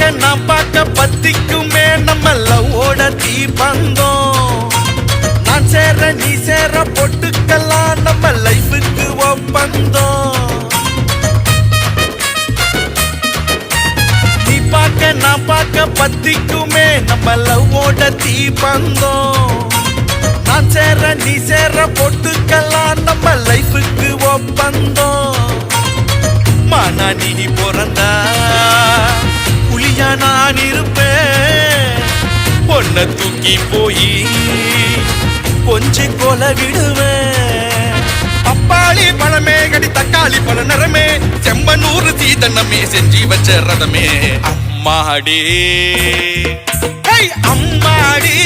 நான் பார்க்க பத்திக்குமே நம்ம லவ்வோட தீபந்தம். நான் சேர நீ சேர பொட்டுக்கலாம் நம்ம லைஃபுக்கு ஒப்பந்தம். நீ பார்க்க நான் பார்க்க பத்திக்குமே நம்ம லவ்வோட தீபந்தம். நான் சேர நீ சேர பொட்டுக்கலாம் நம்ம லைஃபுக்கு ஒப்பந்தம். மானா நீ பிறந்தா புலியா நான் இருப்பேன். பொண்ண தூக்கி போய் கொஞ்சம் கொலை விடுவேன். பப்பாளி பழமே கடி தக்காளி பழ நிறமே செம்பனூறு சீதனமே செஞ்சு வச்ச ரதமே அம்மாடி அம்மாடி